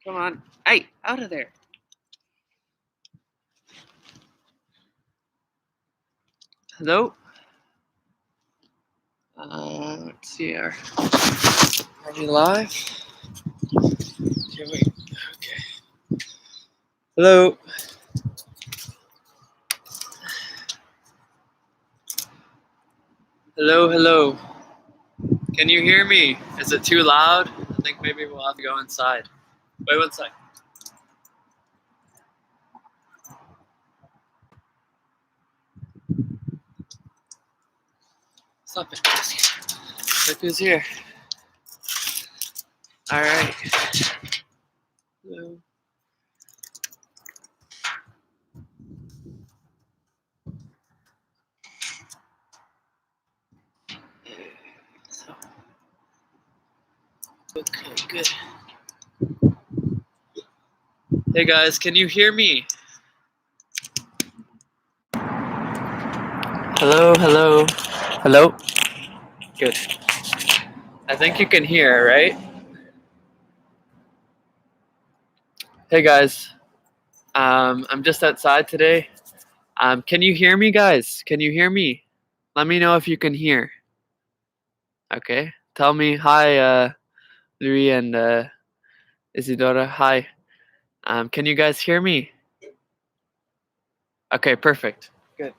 Come on. Hey, out of there. Hello? Let's see. Are we live? Okay, wait. Okay. Hello? Hello, hello. Can you hear me? Is it too loud? I think maybe we'll have to go inside. Wait one sec. Stop it. Look who's here. Alright. Hello. So, okay, good. Hey guys, can you hear me? Hello, hello. Hello? Good. I think you can hear, right? Hey guys. I'm just outside today. Can you hear me, guys? Can you hear me? Let me know if you can hear. Okay. Tell me hi, Louis and Isidora. Hi. Can you guys hear me? Okay, perfect. Good.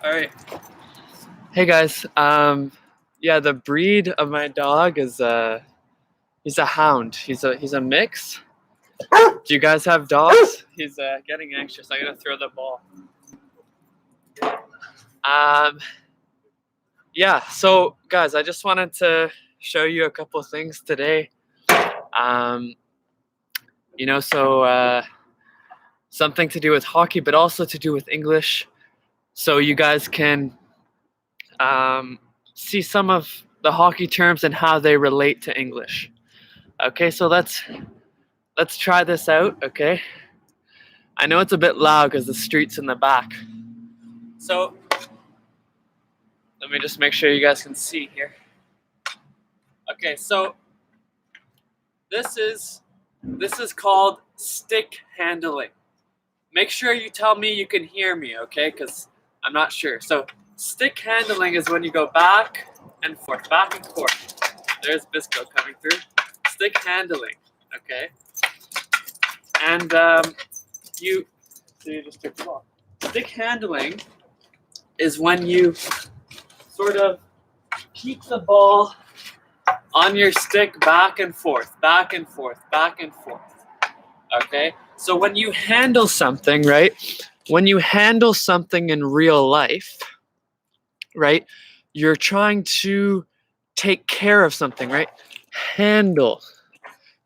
All right. Hey guys. Yeah, the breed of my dog is he's a hound. He's a mix. Do you guys have dogs? He's getting anxious. I'm gonna throw the ball. Um, yeah. So guys, I just wanted to show you a couple of things today. Um, something to do with hockey, but also to do with English, so you guys can see some of the hockey terms and how they relate to English. Okay, so let's try this out. Okay, I know it's a bit loud because the street's in the back. So let me just make sure you guys can see here. Okay, so this is called stick handling. Make sure you tell me you can hear me, okay? Because I'm not sure. So stick handling is when you go back and forth, back and forth. There's Bisco coming through. Stick handling, okay? And you just took the ball. Stick handling is when you sort of keep the ball on your stick back and forth, back and forth, back and forth. Okay? So when you handle something, right? When you handle something in real life, right? You're trying to take care of something, right? Handle.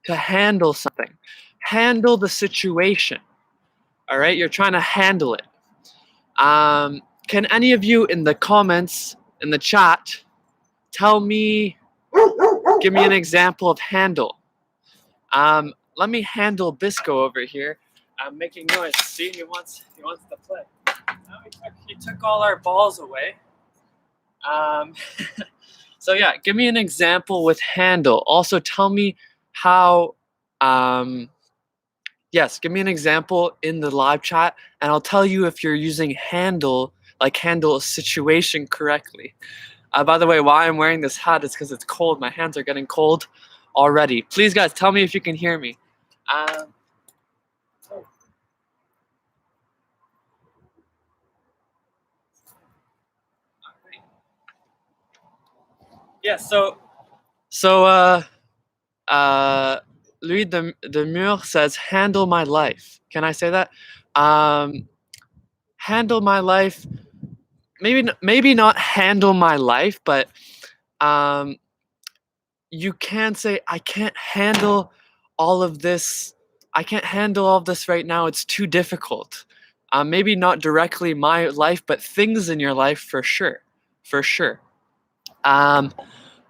To handle something. Handle the situation. All right? You're trying to handle it. Can any of you in the comments, in the chat, give me an example of handle? Let me handle Bisco over here. I'm making noise. See, he wants to play. Now he took all our balls away. So yeah, give me an example with handle. Also, tell me how. Yes, give me an example in the live chat, and I'll tell you if you're using handle, like handle a situation correctly. By the way, why I'm wearing this hat is because it's cold. My hands are getting cold already. Please, guys, tell me if you can hear me. Yeah, so Louis de Mur says, "Handle my life." Can I say that? Um, handle my life. Maybe not handle my life, but um, you can say, "I can't handle all of this. I can't handle all of this right now. It's too difficult." Maybe not directly my life, but things in your life for sure, for sure. Um,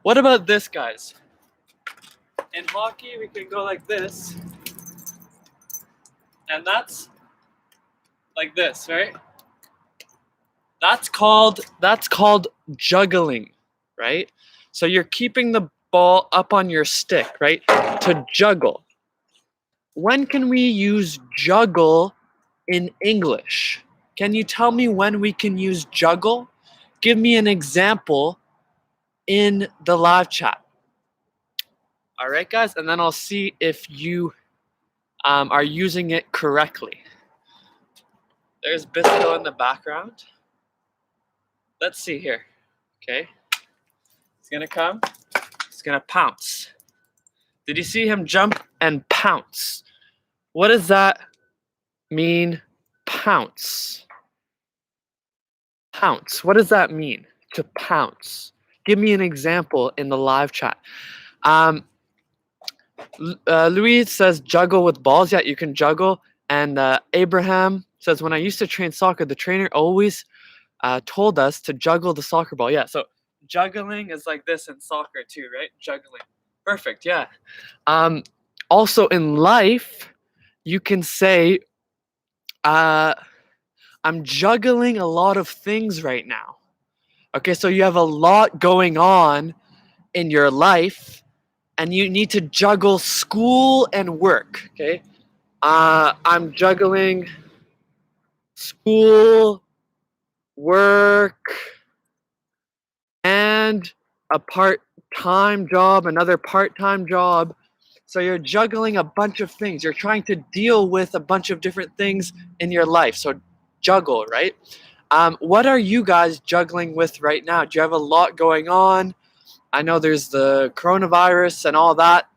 what about this, guys? In hockey, we can go like this, and that's like this, right? That's called juggling, right? So you're keeping the ball up on your stick, right? To juggle. When can we use juggle in English? Can you tell me when we can use juggle? Give me an example in the live chat. All right, guys, and then I'll see if you are using it correctly. There's Bisco in the background. Let's see here. Okay. He's gonna come. He's gonna pounce. Did you see him jump and pounce? What does that mean? Pounce. Pounce. What does that mean? To pounce. Give me an example in the live chat. Um, Louis says juggle with balls. Yeah, you can juggle. And Abraham says, when I used to train soccer, the trainer always told us to juggle the soccer ball. Yeah, so juggling is like this in soccer too, right? Juggling. Perfect, yeah. Um, also in life, you can say, I'm juggling a lot of things right now. Okay, so you have a lot going on in your life and you need to juggle school and work. Okay, I'm juggling school, work, and a part-time job, another part-time job. So you're juggling a bunch of things. You're trying to deal with a bunch of different things in your life. So juggle, right? What are you guys juggling with right now? Do you have a lot going on? I know there's the coronavirus and all that.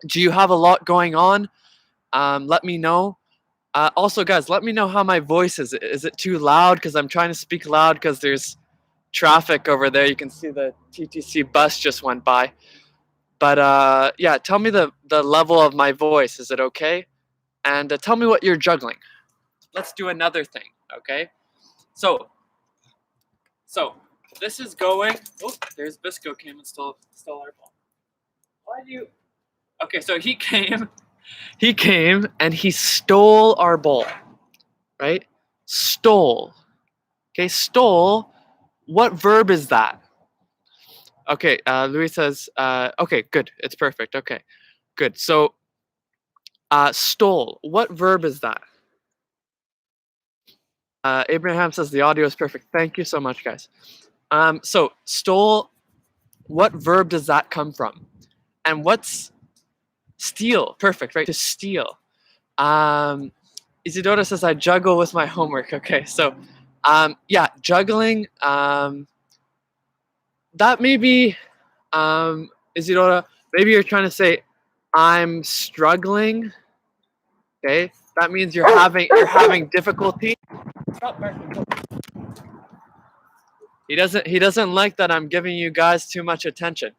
Do you have a lot going on? Let me know. Also, guys, let me know how my voice is. Is it too loud? Because I'm trying to speak loud because there's traffic over there. You can see the TTC bus just went by. But yeah, tell me the level of my voice. Is it okay? And tell me what you're juggling. Let's do another thing, okay? So this is going. Oh, there's Bisco came and stole our ball. Why do you? Okay, so he came. He came and he stole our ball, right? Stole. Okay, stole. What verb is that? Okay, Louis says. Okay, good. It's perfect. Okay, good. So, stole. What verb is that? Abraham says the audio is perfect. Thank you so much, guys. So stole. What verb does that come from? And what's steal? Perfect, right? To steal. Isidora says I juggle with my homework. Okay, so yeah, juggling. That may be Isidora. Maybe you're trying to say I'm struggling. Okay, that means you're having difficulty. Stop barking. He doesn't like that I'm giving you guys too much attention.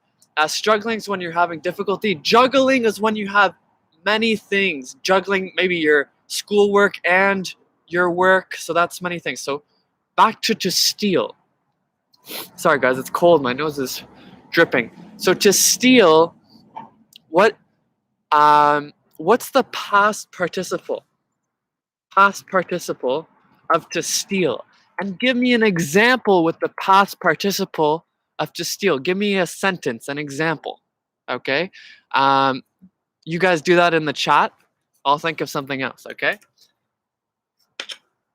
Struggling is when you're having difficulty. Juggling is when you have many things. Juggling maybe your schoolwork and your work. So that's many things. So back to steal. Sorry guys, it's cold. My nose is dripping. So to steal, what what's the past participle? Past participle of to steal. And give me an example with the past participle of to steal. Give me a sentence, an example. Okay? Um, you guys do that in the chat. I'll think of something else, okay?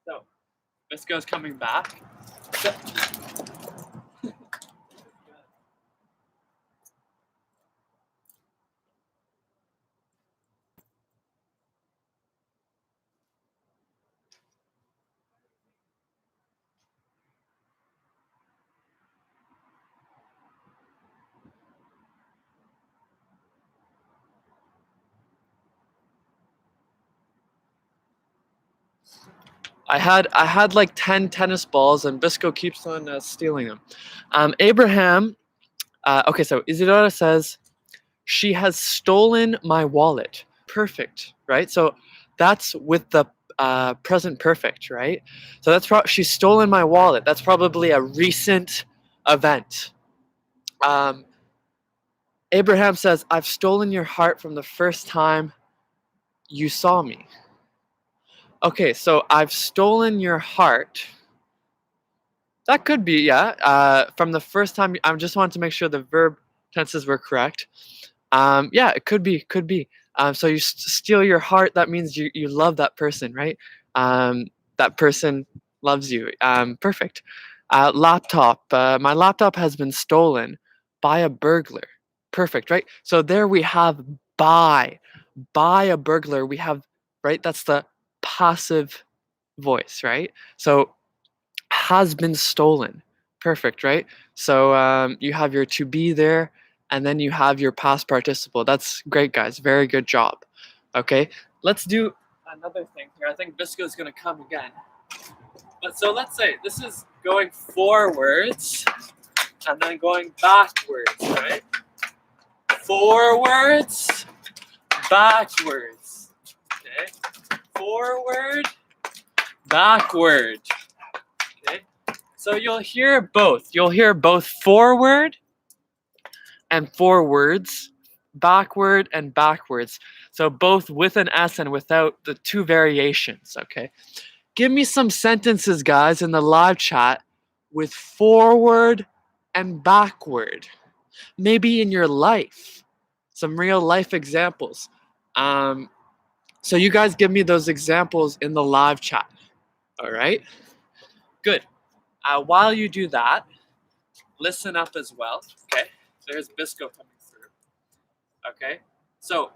So, Bisco's coming back. So, I had like 10 tennis balls, and Bisco keeps on stealing them. Abraham. Okay, so Isidora says she has stolen my wallet. Perfect, right? So that's with the present perfect, right? So she's stolen my wallet. That's probably a recent event. Um, Abraham says, I've stolen your heart from the first time you saw me. Okay, so I've stolen your heart. That could be, yeah. From the first time, I just wanted to make sure the verb tenses were correct. Yeah, it could be. So you steal your heart. That means you love that person, right? That person loves you. Perfect. Laptop. My laptop has been stolen by a burglar. Perfect, right? So there we have by a burglar. We have, right. That's the passive voice, right? So has been stolen. Perfect, right? So you have your to be there, and then you have your past participle. That's great, guys. Very good job. Okay, let's do another thing here. I think Bisco's gonna come again. But so let's say this is going forwards and then going backwards, right? Forwards, backwards. Okay, forward, backward. Okay. So you'll hear both. You'll hear both forward and forwards, backward and backwards. So both with an S and without the two variations, okay? Give me some sentences, guys, in the live chat with forward and backward. Maybe in your life, some real life examples. So you guys give me those examples in the live chat, all right? Good. While you do that, listen up as well, okay? There's Bisco coming through, okay? So,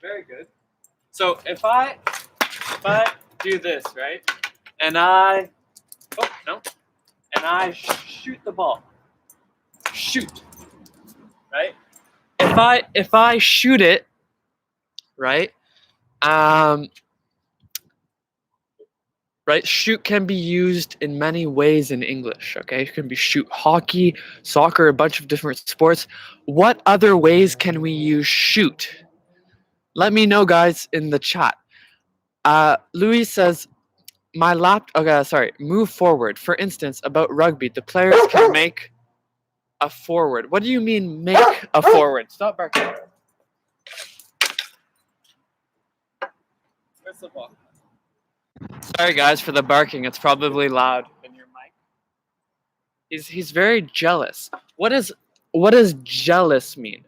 very good. So if I do this, right, and I shoot the ball, shoot, right? If I shoot it, right, right? Shoot can be used in many ways in English, okay? It can be shoot hockey, soccer, a bunch of different sports. What other ways can we use shoot? Let me know, guys, in the chat. Louis says, move forward. For instance, about rugby, the players can make a forward. What do you mean, make a forward? Stop barking. Where's the ball? Sorry, guys, for the barking. It's probably loud in your mic. He's very jealous. What does jealous mean?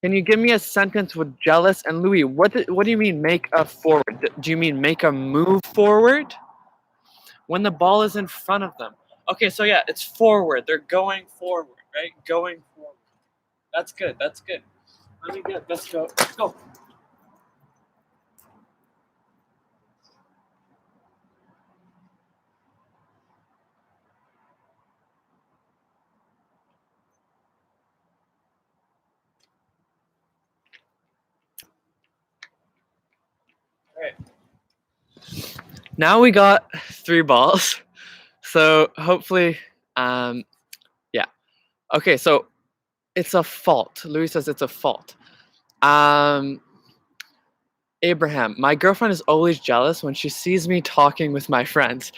Can you give me a sentence with jealous? And Louis, what do you mean make a forward? Do you mean make a move forward? When the ball is in front of them. Okay, so yeah, it's forward. They're going forward, right? Going forward. That's good. That's good. Let me get this go. Let's go. All right. Now we got 3 balls. So hopefully, yeah. Okay, so it's a fault. Louis says it's a fault. Abraham, my girlfriend is always jealous when she sees me talking with my friends.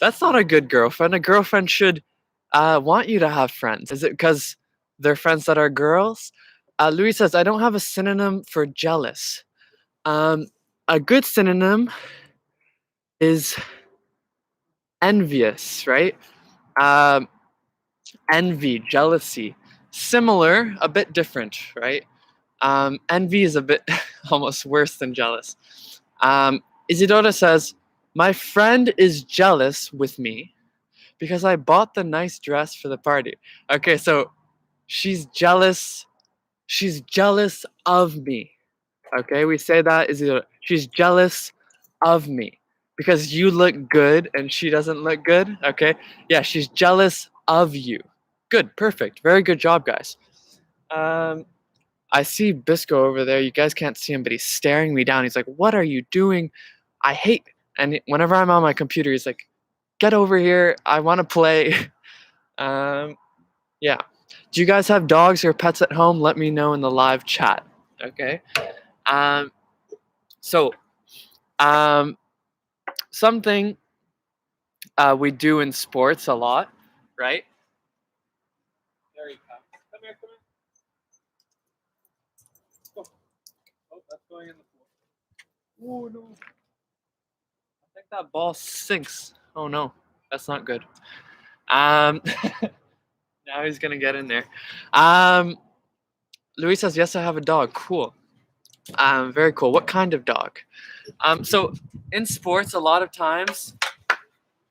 That's not a good girlfriend. A girlfriend should want you to have friends. Is it because they're friends that are girls? Louis says, I don't have a synonym for jealous. A good synonym is envious, right? Envy, jealousy. Similar, a bit different, right? Envy is a bit almost worse than jealous. Isidora says, my friend is jealous with me because I bought the nice dress for the party. Okay, so she's jealous. She's jealous of me. Okay, we say that Isidora. She's jealous of me because you look good and she doesn't look good. Okay, yeah, she's jealous of you. Good, perfect. Very good job, guys. I see Bisco over there. You guys can't see him, but he's staring me down. He's like, "What are you doing? I hate." And whenever I'm on my computer, he's like, "Get over here. I want to play." um, yeah. Do you guys have dogs or pets at home? Let me know in the live chat. Okay. Um, so, um, something we do in sports a lot, right? There you come. Come here, come here. Oh, oh, that's going in the floor. Oh no. I think that ball sinks. Oh no, that's not good. Um, now he's gonna get in there. Um, Luis says yes, I have a dog. Cool. Very cool. What kind of dog? So in sports, a lot of times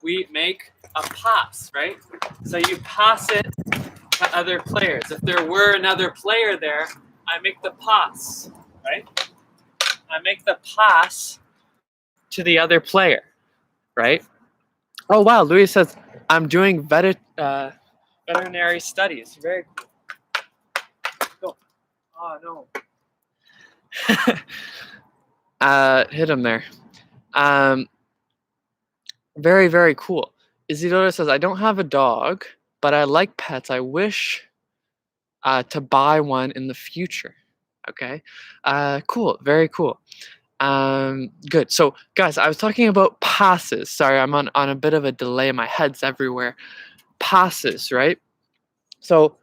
we make a pass, right? So you pass it to other players. If there were another player there, I make the pass, right? I make the pass to the other player, right? Oh wow, Luis says I'm doing veterinary studies. Very cool. Oh no. Hit him there. Um, very, very cool. Isidora says, I don't have a dog, but I like pets. I wish to buy one in the future. Okay. Cool. Very cool. Good. So, guys, I was talking about passes. Sorry, I'm on a bit of a delay. My head's everywhere. Passes, right? So,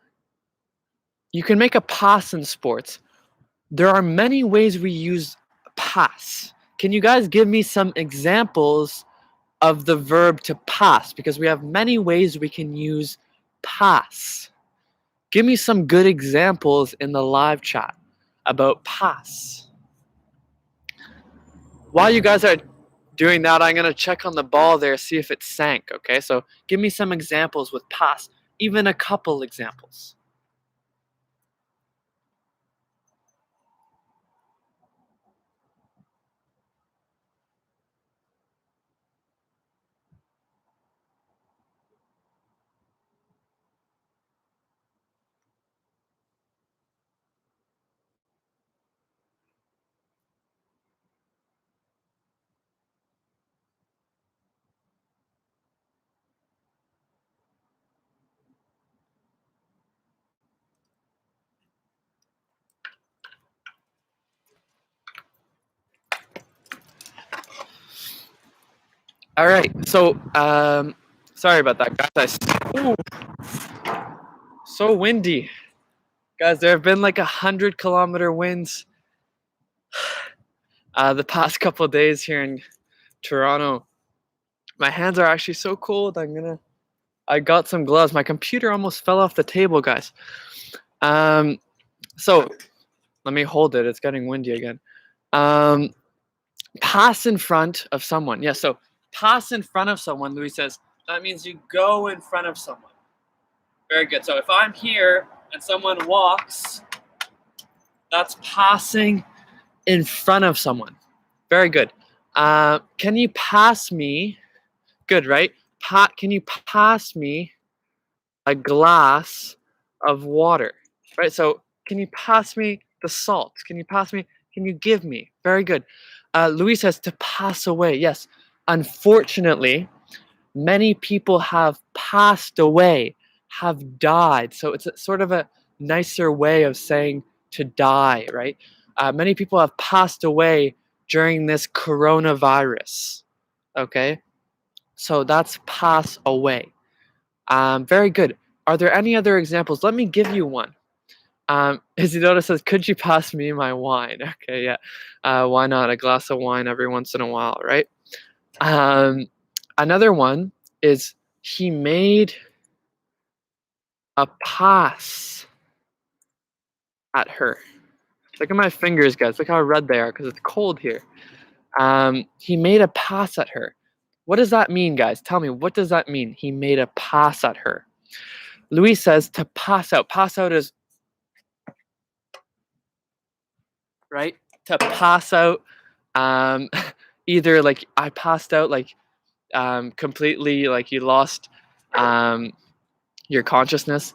you can make a pass in sports. There are many ways we use pass. Can you guys give me some examples of the verb to pass? Because we have many ways we can use pass. Give me some good examples in the live chat about pass. While you guys are doing that, I'm going to check on the ball there, see if it sank, okay? So give me some examples with pass, even a couple examples. All right, so sorry about that, guys. Ooh, so windy. Guys, there have been like 100-kilometer winds the past couple of days here in Toronto. My hands are actually so cold. I got some gloves. My computer almost fell off the table, guys. So let me hold it. It's getting windy again. Pass in front of someone. Yeah, so pass in front of someone, Louis says, that means you go in front of someone. Very good. So if I'm here and someone walks, that's passing in front of someone. Very good. Can you pass me? Good, right? Can you pass me a glass of water? Right? So can you pass me the salt? Can you give me? Very good. Louis says to pass away. Yes. Unfortunately, many people have passed away, have died. So it's sort of a nicer way of saying to die, right? Many people have passed away during this coronavirus. Okay? So that's pass away. Very good. Are there any other examples? Let me give you one. Isidora says, could you pass me my wine? Okay, yeah. Why not? A glass of wine every once in a while, right? Another one is he made a pass at her. Look at my fingers, guys. Look how red they are because it's cold here. He made a pass at her. What does that mean, guys? Tell me, what does that mean? He made a pass at her. Louis says to pass out. Pass out is, right? To pass out. Either like I passed out, like completely, like you lost your consciousness,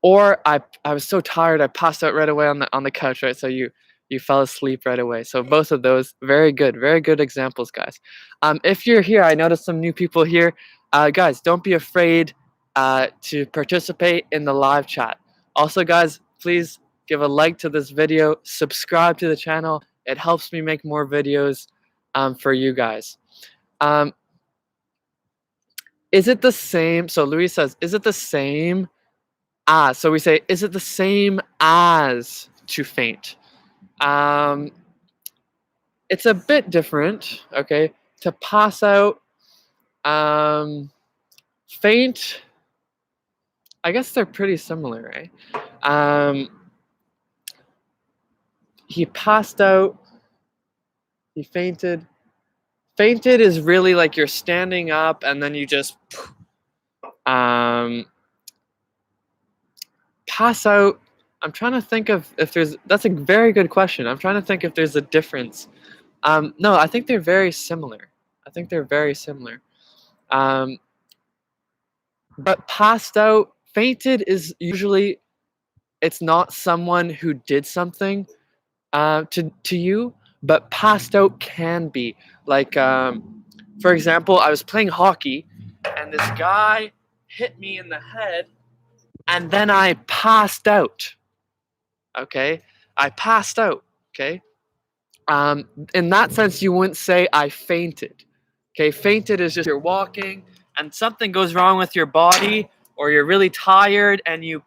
or I was so tired I passed out right away on the couch, right? So you fell asleep right away. So both of those, very good examples, guys. If you're here, I noticed some new people here. Guys, don't be afraid to participate in the live chat. Also, guys, please give a like to this video, subscribe to the channel. It helps me make more videos for you guys. Is it the same? So Louis says, is it the same as? So we say, is it the same as to faint? It's a bit different, okay? To pass out, faint, I guess they're pretty similar, right? He passed out, he fainted. Fainted is really like you're standing up and then you just pass out. I'm trying to think of if that's a very good question. I'm trying to think if there's a difference. No, I think they're very similar. I think they're very similar. But passed out, fainted is usually, it's not someone who did something to you, but passed out can be. Like, for example, I was playing hockey and this guy hit me in the head and then I passed out. Okay? I passed out. Okay? In that sense, you wouldn't say I fainted. Okay? Fainted is just you're walking and something goes wrong with your body or you're really tired and you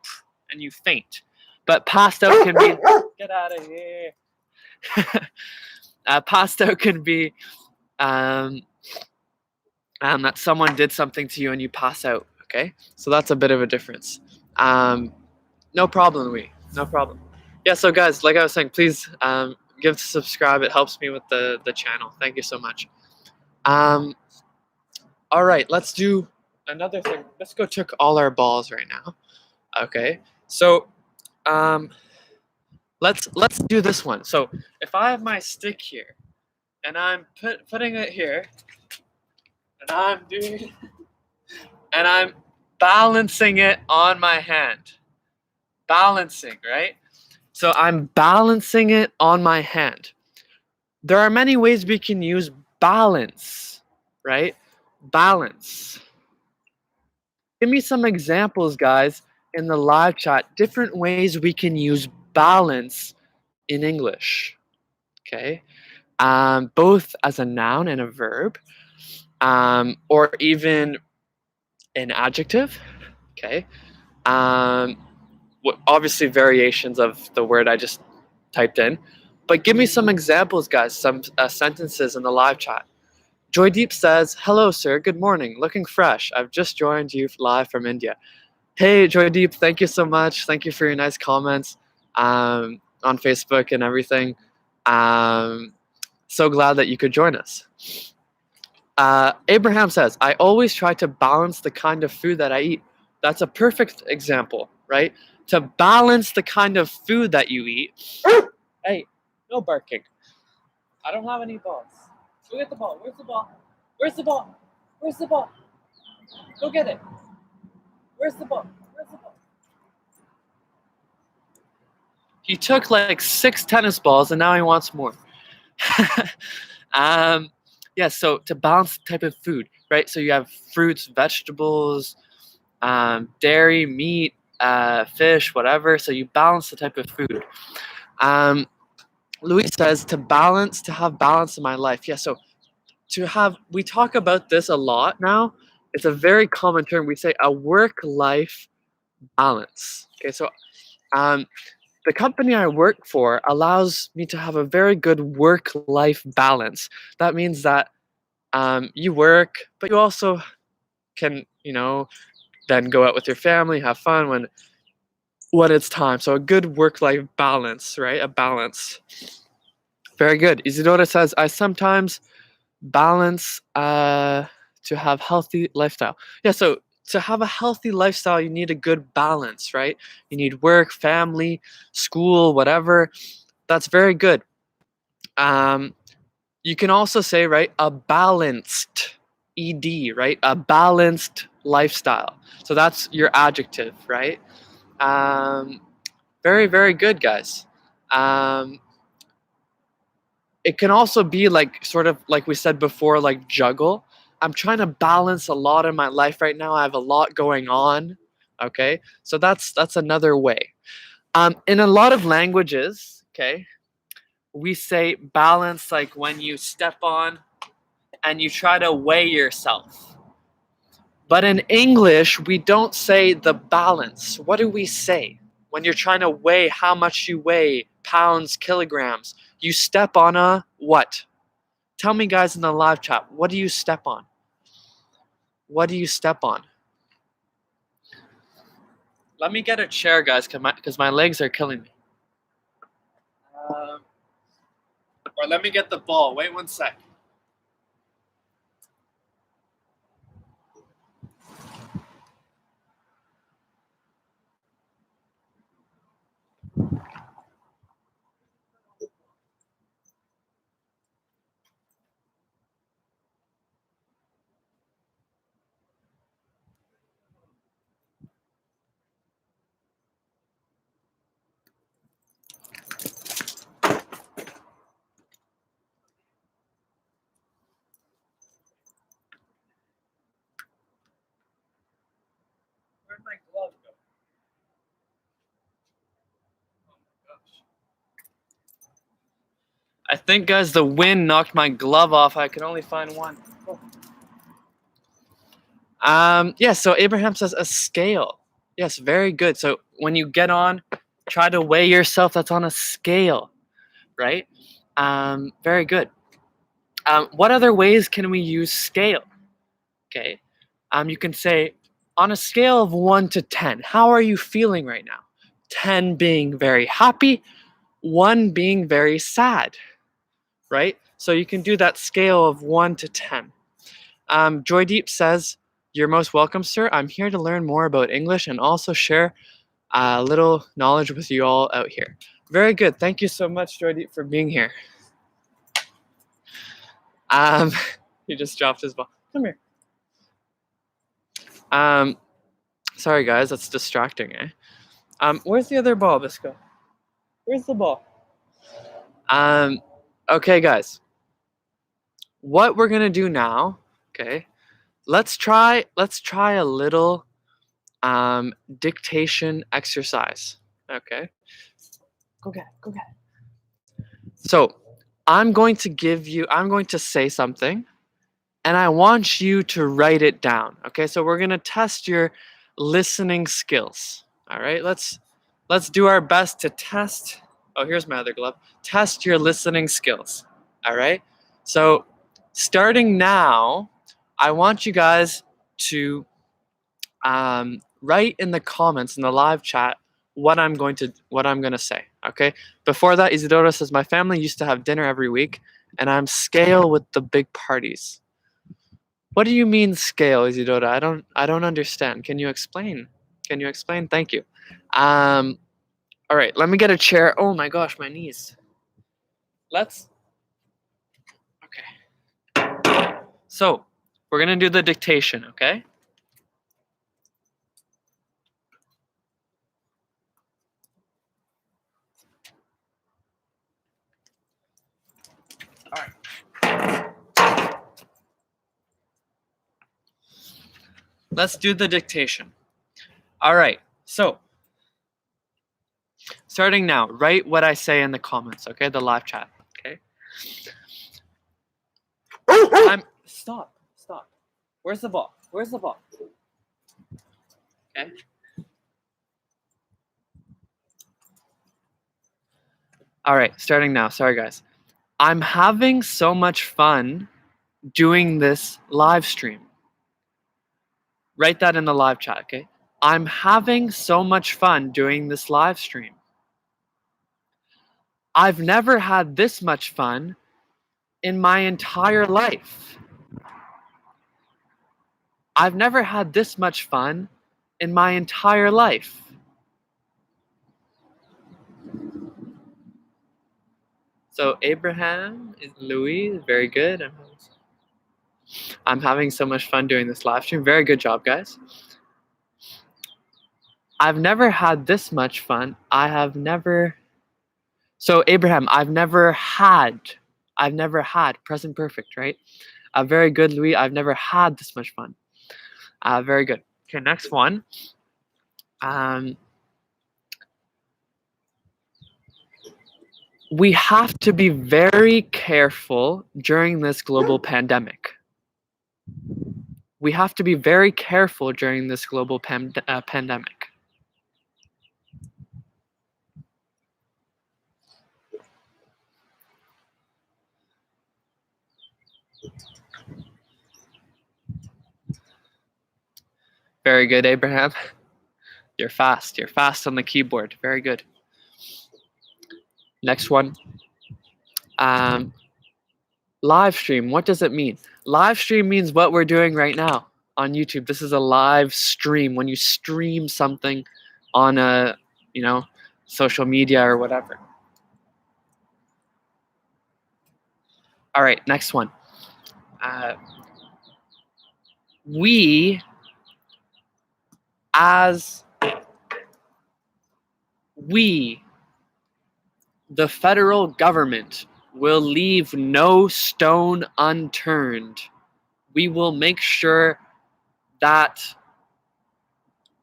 faint. But passed out can be, get out of here. Passed out can be that someone did something to you and you pass out. Okay, so that's a bit of a difference. No problem, no problem. Yeah, so guys, like I was saying, please give to subscribe. It helps me with the channel. Thank you so much. All right, let's do another thing. Let's go check all our balls right now. Okay, so let's do this one. So if I have my stick here and I'm putting it here and I'm balancing it on my hand. Balancing, right? So I'm balancing it on my hand. There are many ways we can use balance, right? Balance. Give me some examples, guys, in the live chat. Different ways we can use balance in English. Okay? Both as a noun and a verb, or even an adjective. Okay? Obviously variations of the word I just typed in. But give me some examples, guys, some sentences in the live chat. Joydeep says, hello, sir. Good morning. Looking fresh. I've just joined you live from India. Hey, Joydeep. Thank you so much. Thank you for your nice comments on Facebook and everything. So glad that you could join us. Abraham says, I always try to balance the kind of food that I eat. That's a perfect example, right? To balance the kind of food that you eat. Hey, no barking. I don't have any balls. Go get the ball. Where's the ball? Where's the ball? Where's the ball? Go get it. Where's the ball? Where's the ball? He took like 6 tennis balls and now he wants more. Yeah, so to balance the type of food, right? So you have fruits, vegetables, dairy, meat, fish, whatever. So you balance the type of food. Louis says to have balance in my life. Yeah, so we talk about this a lot now. It's a very common term. We say a work-life balance. Okay, so the company I work for allows me to have a very good work-life balance. That means that you work, but you also can, then go out with your family, have fun when it's time. So a good work-life balance, right? A balance. Very good. Isidora says, I sometimes balance to have healthy lifestyle. Yeah, so to have a healthy lifestyle, you need a good balance, right? You need work, family, school, whatever. That's very good. You can also say, right, a balanced ED, right? A balanced lifestyle. So that's your adjective, right? Very, very good, guys. It can also be like sort of like we said before, like juggle. I'm trying to balance a lot in my life right now. I have a lot going on. Okay, so that's another way. In a lot of languages, okay, we say balance like when you step on and you try to weigh yourself. But in English, we don't say the balance. What do we say? When you're trying to weigh how much you weigh, pounds, kilograms, you step on a what? Tell me, guys, in the live chat, what do you step on? What do you step on? Let me get a chair, guys, because my legs are killing me. Or let me get the ball. Wait 1 sec. Where'd my glove go? Oh my gosh. I think, guys, the wind knocked my glove off. I could only find one. Yeah, so Abraham says a scale. Yes, very good. So when you get on, try to weigh yourself. That's on a scale, right? Very good. What other ways can we use scale? Okay. You can say on a scale of 1 to 10, how are you feeling right now? 10 being very happy, 1 being very sad, right? So you can do that scale of 1 to 10. Joydeep says, "You're most welcome, sir. I'm here to learn more about English and also share a little knowledge with you all out here." Very good. Thank you so much, Joydeep, for being here. He just dropped his ball. Come here. Sorry, guys. That's distracting, eh? Where's the other ball, Bisco? Where's the ball? Okay, guys. What we're gonna do now, okay? Let's try a little dictation exercise. Okay. Go get it. So I'm going to say something and I want you to write it down. Okay, so we're gonna test your listening skills. All right, let's do our best to test. Oh, here's my other glove. Test your listening skills. All right. So starting now, I want you guys to write in the comments in the live chat what I'm going to say. Okay. Before that, Isidora says my family used to have dinner every week, and I'm scale with the big parties. What do you mean scale, Isidora? I don't understand. Can you explain? Can you explain? Thank you. All right. Let me get a chair. Oh my gosh, my knees. Let's. Okay. So we're gonna do the dictation. Okay. All right. Let's do the dictation. All right. So, starting now, write what I say in the comments, okay? The live chat, okay? Stop. Where's the ball? Okay. All right, starting now. Sorry, guys. I'm having so much fun doing this live stream. Write that in the live chat, okay? I'm having so much fun doing this live stream. I've never had this much fun in my entire life. I've never had this much fun in my entire life. So Abraham, Louis, very good. I'm having so much fun doing this live stream. Very good job, guys. I've never had this much fun. I have never. So Abraham, I've never had. Present perfect, right? Very good, Louis. I've never had this much fun. Very good. Okay, next one. We have to be very careful during this global pandemic. We have to be very careful during this global pandemic. Very good, Abraham. You're fast. You're fast on the keyboard. Very good. Next one. Live stream. What does it mean? Live stream means what we're doing right now on YouTube. This is a live stream. When you stream something on a, social media or whatever. All right, next one. We, the federal government, will leave no stone unturned. We will make sure that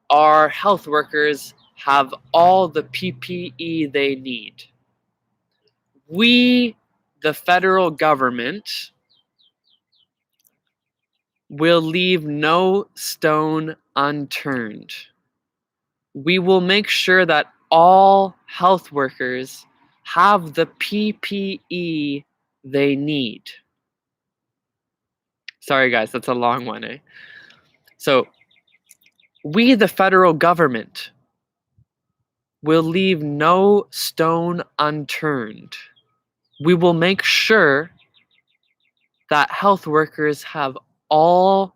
our health workers have all the PPE they need. We, the federal government, will leave no stone unturned. We will make sure that all health workers have the PPE they need. Sorry guys, that's a long one, eh? So, we, the federal government, will leave no stone unturned. We will make sure that health workers have all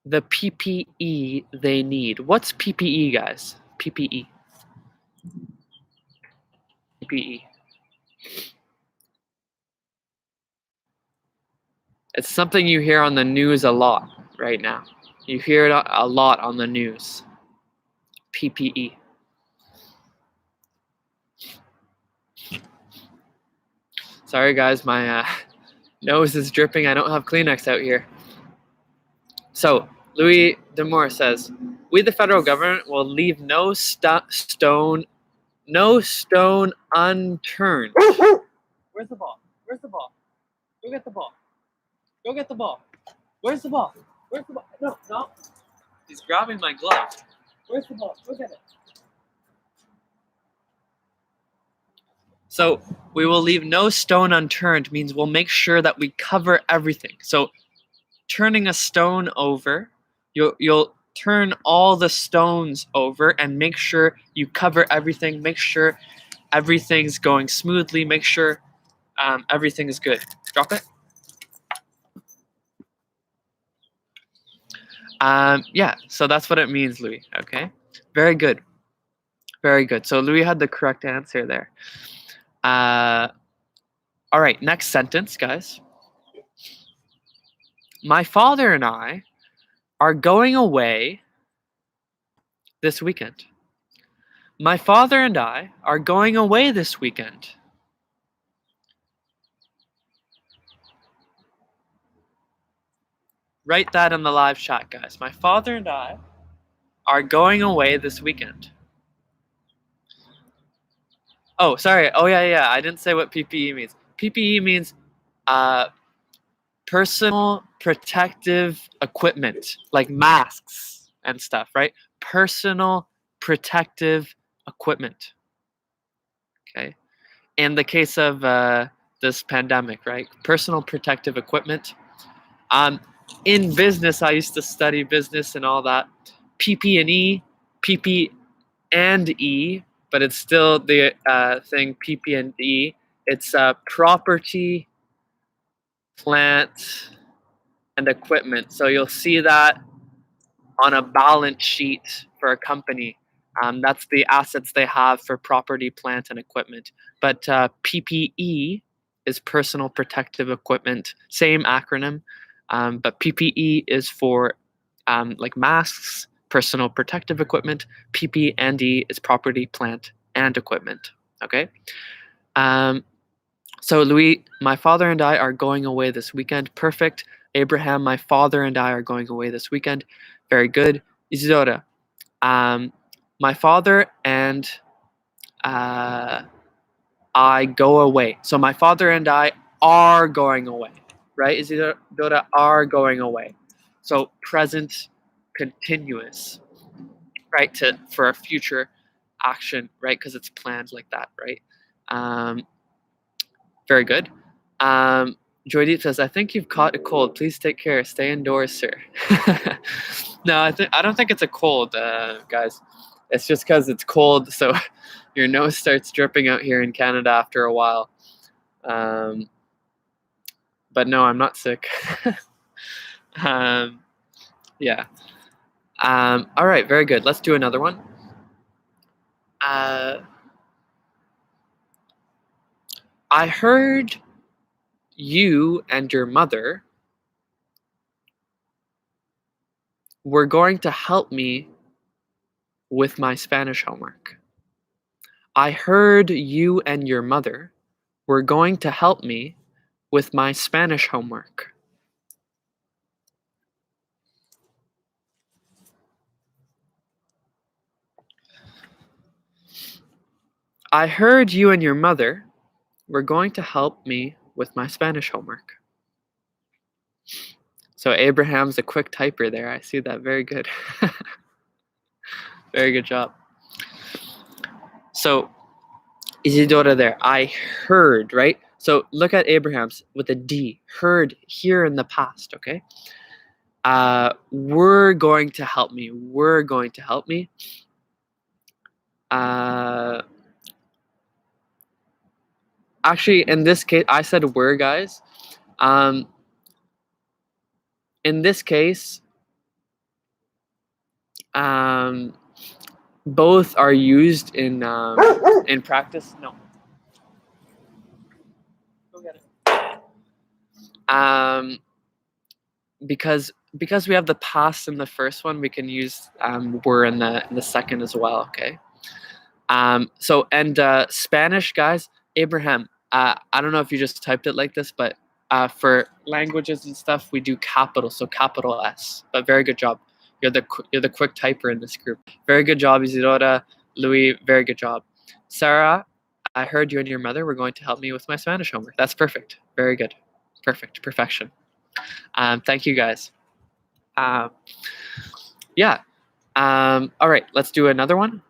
the PPE they need. What's PPE, guys? PPE. PPE. It's something you hear on the news a lot right now. You hear it a lot on the news. PPE. Sorry guys, my nose is dripping. I don't have Kleenex out here. So, Louis D'Amour says, we the federal government will leave no stone unturned. Where's the ball? Where's the ball? Go get the ball. Go get the ball. Where's the ball? Where's the ball? No. He's grabbing my glove. Where's the ball? Go get it. So we will leave no stone unturned means we'll make sure that we cover everything. So turning a stone over, you'll turn all the stones over and make sure you cover everything. Make sure everything's going smoothly. Make sure everything is good. Drop it. Yeah, so that's what it means, Louis. Okay, very good. Very good. So Louis had the correct answer there. All right, next sentence, guys. My father and I are going away this weekend. My father and I are going away this weekend. Write that in the live chat, guys. My father and I are going away this weekend. Oh, sorry. Oh, yeah. I didn't say what PPE means. PPE means personal protective equipment, like masks and stuff, right? Personal protective equipment. Okay. In the case of this pandemic, right? Personal protective equipment. In business, I used to study business and all that. PP and E, but it's still the thing PP and E. It's property, plant, and equipment. So you'll see that on a balance sheet for a company. That's the assets they have for property, plant, and equipment. But PPE is personal protective equipment. Same acronym, but PPE is for like masks, personal protective equipment. PP&E is property, plant, and equipment. Okay. So Louis, my father and I are going away this weekend. Perfect. Abraham, my father and I are going away this weekend. Very good. Isidora, my father and I go away. So my father and I are going away, right? Isidora are going away. So present continuous, right? For a future action, right? Because it's planned like that, right? Very good. Joydeep says, "I think you've caught a cold. Please take care. Stay indoors, sir." No, I don't think it's a cold, guys. It's just because it's cold, so your nose starts dripping out here in Canada after a while. But no, I'm not sick. Yeah. All right, very good. Let's do another one. I heard you and your mother were going to help me with my Spanish homework. I heard you and your mother were going to help me with my Spanish homework. I heard you and your mother were going to help me with my Spanish homework. So Abraham's a quick typer there. I see that. Very good. Very good job. So Isidora there. I heard, right? So look at Abraham's with a D. Heard here in the past, okay? Were going to help me. Were going to help me. Actually, in this case, I said were, guys. In this case, both are used in practice. No. Go get it. Because we have the past in the first one, we can use were in the second as well. Okay. So Spanish, guys. Abraham. I don't know if you just typed it like this, but for languages and stuff, we do capital, so capital S. But very good job. You're the quick typer in this group. Very good job, Isidora, Louis. Very good job, Sarah. I heard you and your mother were going to help me with my Spanish homework. That's perfect. Very good. Perfect. Perfection. Thank you, guys. Yeah. All right. Let's do another one.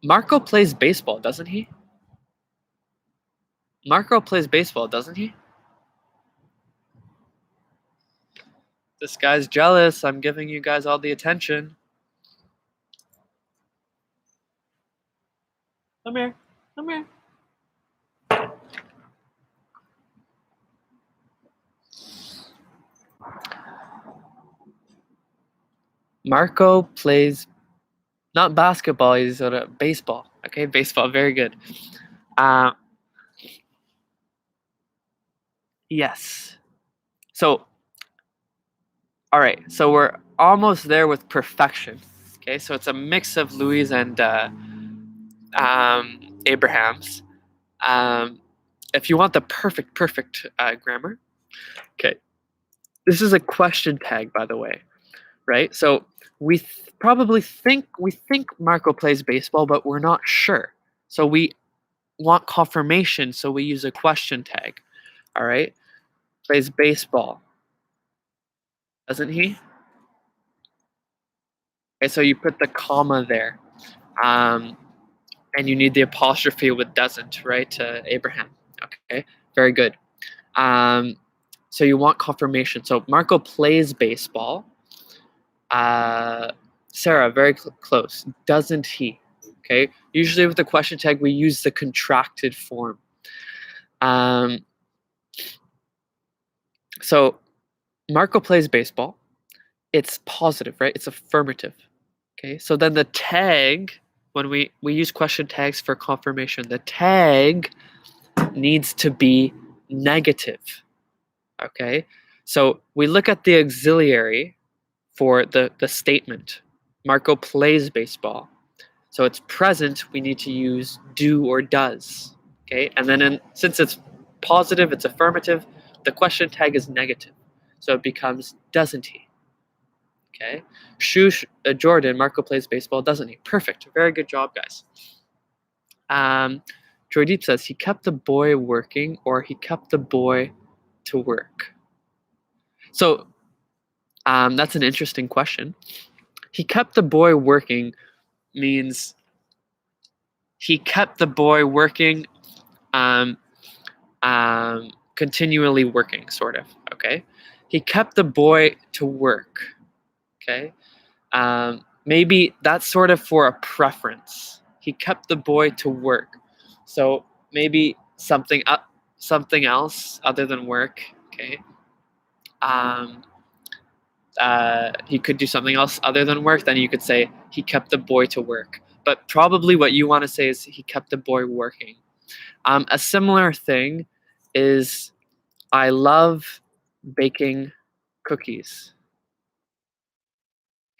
Marco plays baseball, doesn't he? Marco plays baseball, doesn't he? This guy's jealous. I'm giving you guys all the attention. Come here. Come here. Marco plays not basketball, he's baseball. Okay, baseball. Very good. Yes. So, all right. So we're almost there with perfection. Okay, so it's a mix of Louis and Abraham's. If you want the perfect grammar, okay. This is a question tag, by the way, right? So we probably think Marco plays baseball, but we're not sure. So we want confirmation, so we use a question tag. All right, plays baseball, doesn't he? Okay, so you put the comma there, and you need the apostrophe with doesn't, right? To Abraham. Okay, very good. So you want confirmation. So Marco plays baseball. Sarah, very close. Doesn't he? Okay. Usually with the question tag, we use the contracted form. So Marco plays baseball. It's positive, right? It's affirmative. Okay. So then the tag, when we use question tags for confirmation, the tag needs to be negative. Okay. So we look at the auxiliary for the statement. Marco plays baseball. So it's present, we need to use do or does. Okay, and then since it's positive, it's affirmative, the question tag is negative. So it becomes doesn't he? Okay, Jordan, Marco plays baseball, doesn't he? Perfect, very good job, guys. Joydeep says he kept the boy working or he kept the boy to work. So that's an interesting question. He kept the boy working means he kept the boy working, continually working, sort of. Okay, he kept the boy to work. Okay, maybe that's sort of for a preference. He kept the boy to work, so maybe something else other than work. Okay, he could do something else other than work. Then you could say he kept the boy to work. But probably what you want to say is he kept the boy working. A similar thing is I love baking cookies.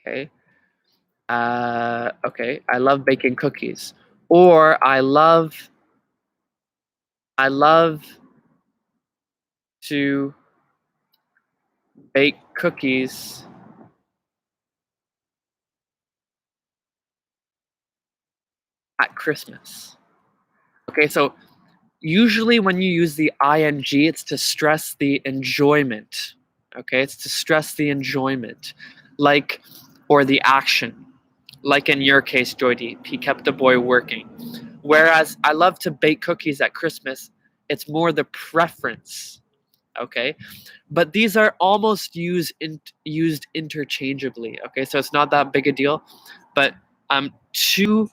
Okay. Okay. I love baking cookies. Or I love to bake cookies at Christmas. Okay, so usually when you use the ing, it's to stress the enjoyment. Okay, it's to stress the enjoyment, like, or the action. Like in your case, Joydeep, he kept the boy working. Whereas I love to bake cookies at Christmas, it's more the preference. Okay, but these are almost used interchangeably. Okay, so it's not that big a deal. But two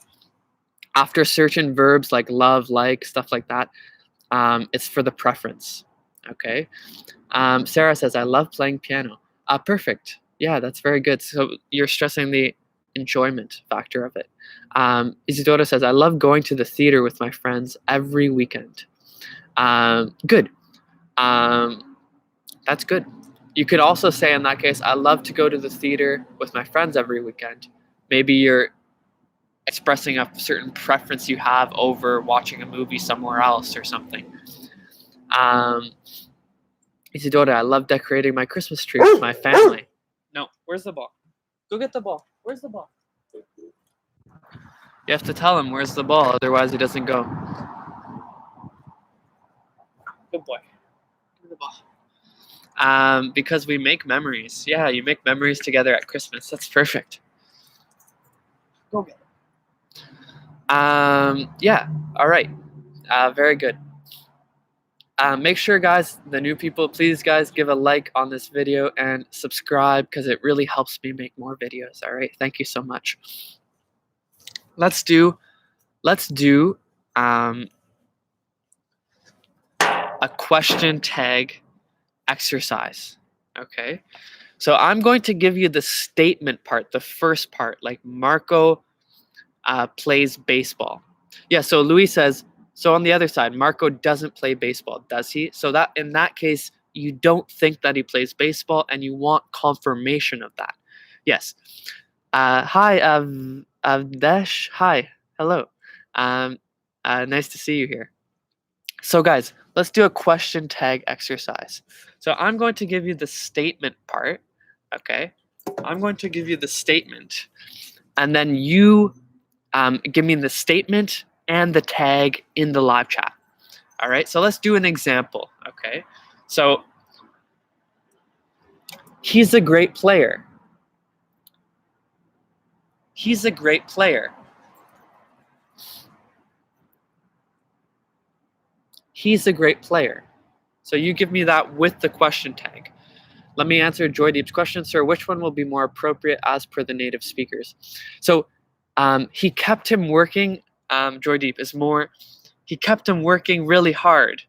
after certain verbs like love, like, stuff like that, it's for the preference. Okay. Sarah says, I love playing piano. Perfect. Yeah, that's very good. So you're stressing the enjoyment factor of it. Isidora says, I love going to the theater with my friends every weekend. Good. That's good. You could also say in that case, I love to go to the theater with my friends every weekend. Maybe you're expressing a certain preference you have over watching a movie somewhere else or something. Isidora, I love decorating my Christmas tree with my family. No, where's the ball? Go get the ball. Where's the ball? You have to tell him where's the ball, otherwise he doesn't go. Good boy. Give me the ball. Because we make memories. Yeah, you make memories together at Christmas. That's perfect. Go get it. Yeah, all right. Very good. Make sure, guys, the new people, please, guys, give a like on this video and subscribe because it really helps me make more videos. All right, thank you so much. Let's do a question tag exercise. Okay, so I'm going to give you the statement part, the first part, like Marco plays baseball. Yeah, so Louis says, so on the other side, Marco doesn't play baseball, does he? So that in that case, you don't think that he plays baseball and you want confirmation of that. Yes. Hi, Avdesh. Hi. Hello. Nice to see you here. So guys, let's do a question tag exercise. So I'm going to give you the statement part. Okay. I'm going to give you the statement. And then you give me the statement and the tag in the live chat. All right, so let's do an example. Okay, so he's a great player. He's a great player. He's a great player. So you give me that with the question tag. Let me answer Joydeep's question, sir. Which one will be more appropriate as per the native speakers? So he kept him working. Joydeep is more. He kept him working really hard.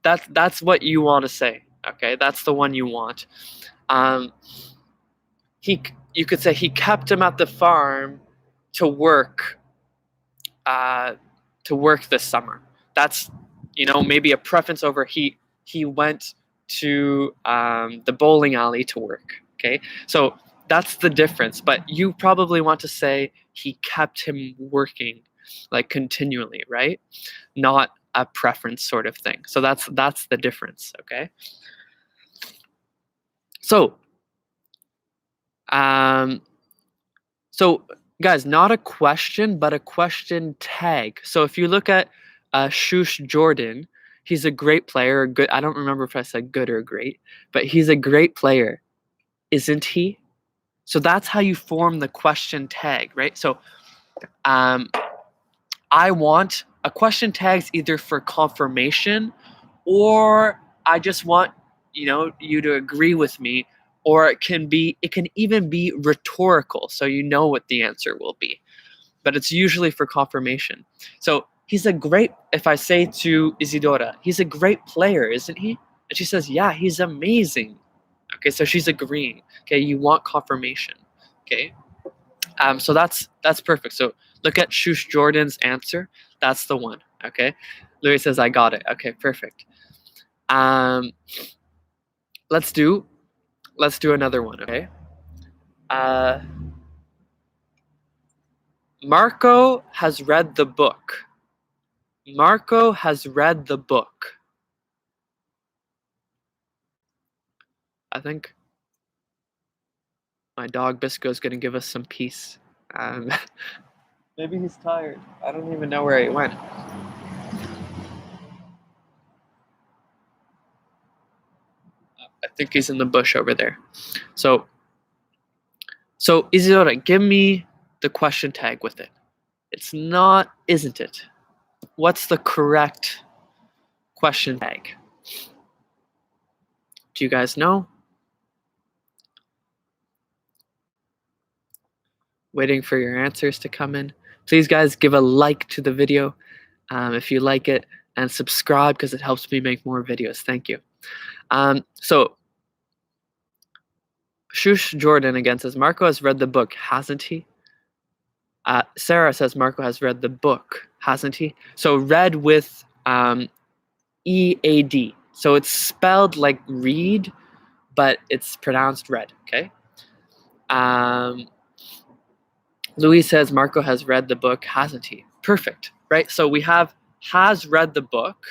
That's what you want to say. Okay, that's the one you want. You could say he kept him at the farm to work this summer. That's maybe a preference over he went to the bowling alley to work. Okay, so that's the difference. But you probably want to say he kept him working like continually, right? Not a preference sort of thing. So that's the difference. Okay. So um, so guys, not a question, but a question tag. So if you look at Shush Jordan, he's a great player. Good. I don't remember if I said good or great, but he's a great player, isn't he? So that's how you form the question tag, right? So I want a question tags either for confirmation, or I just want you to agree with me, or it can even be rhetorical, so you know what the answer will be. But it's usually for confirmation. So if I say to Isidora, he's a great player, isn't he? And she says, yeah, he's amazing. Okay, so she's agreeing. Okay, you want confirmation. Okay, so that's perfect. So look at Shush Jordan's answer. That's the one. Okay, Louis says, I got it. Okay, perfect. Let's do another one. Okay. Marco has read the book. Marco has read the book. I think my dog Bisco is going to give us some peace. Maybe he's tired. I don't even know where he went. I think he's in the bush over there. So Isidora, give me the question tag with it. It's not, isn't it? What's the correct question tag? Do you guys know? Waiting for your answers to come in. Please, guys, give a like to the video if you like it, and subscribe because it helps me make more videos. Thank you. So Shush Jordan again says, Marco has read the book, hasn't he? Sarah says Marco has read the book, hasn't he? So read with E-A-D. So it's spelled like read, but it's pronounced read, okay? Louis says Marco has read the book, hasn't he? Perfect, right? So we have has read the book,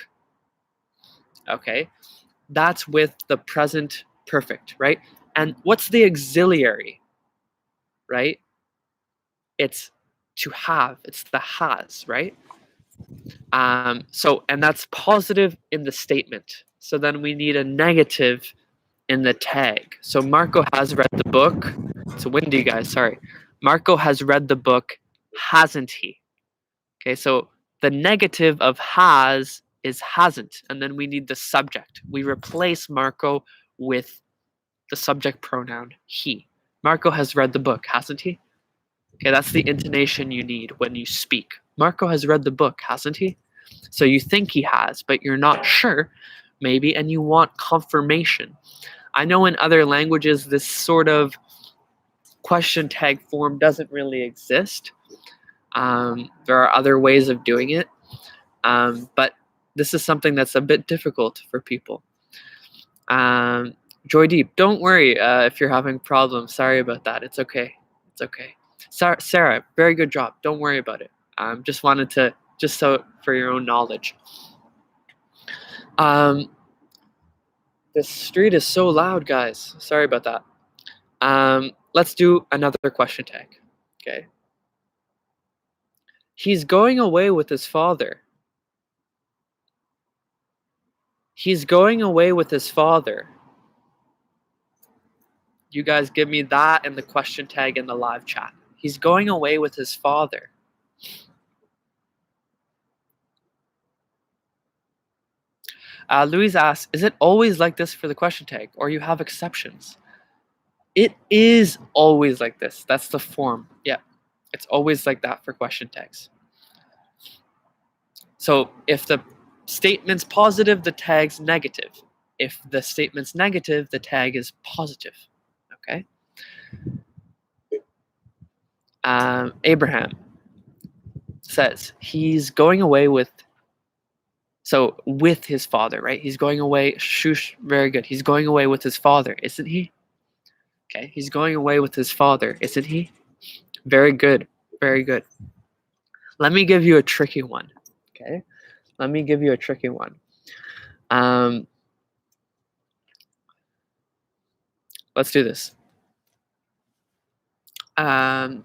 okay? That's with the present perfect, right? And what's the auxiliary, right? It's to have, it's the has, right? And that's positive in the statement. So then we need a negative in the tag. So Marco has read the book. It's windy, guys, sorry. Marco has read the book, hasn't he? Okay, so the negative of has is hasn't, and then we need the subject. We replace Marco with the subject pronoun he. Marco has read the book, hasn't he? Okay, that's the intonation you need when you speak. Marco has read the book, hasn't he? So you think he has, but you're not sure, maybe, and you want confirmation. I know in other languages this sort of question tag form doesn't really exist. There are other ways of doing it, but this is something that's a bit difficult for people. Joy Deep, don't worry if you're having problems. Sorry about that. It's okay. It's okay. Sarah, very good job. Don't worry about it. Just wanted to, just so for your own knowledge. This street is so loud, guys. Sorry about that. Let's do another question tag. Okay. He's going away with his father. He's going away with his father. You guys give me that and the question tag in the live chat. He's going away with his father. Louise asks, is it always like this for the question tag, or you have exceptions? It is always like this. That's the form. Yeah, it's always like that for question tags. So if the statement's positive, the tag's negative. If the statement's negative, the tag is positive. Okay? Abraham says he's going away with So with his father, right? He's going away. Shush, very good. He's going away with his father, isn't he? Okay, he's going away with his father, isn't he? Very good. Very good. Let me give you a tricky one. Okay, let me give you a tricky one. Let's do this. I'm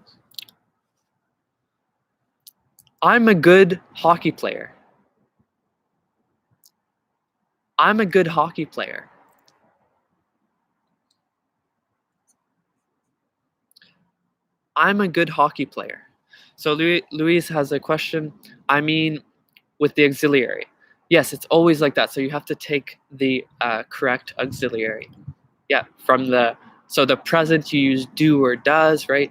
a good hockey player. I'm a good hockey player. I'm a good hockey player. So Louise has a question. I mean, with the auxiliary. Yes, it's always like that. So you have to take the correct auxiliary. Yeah, from so the present you use do or does, right?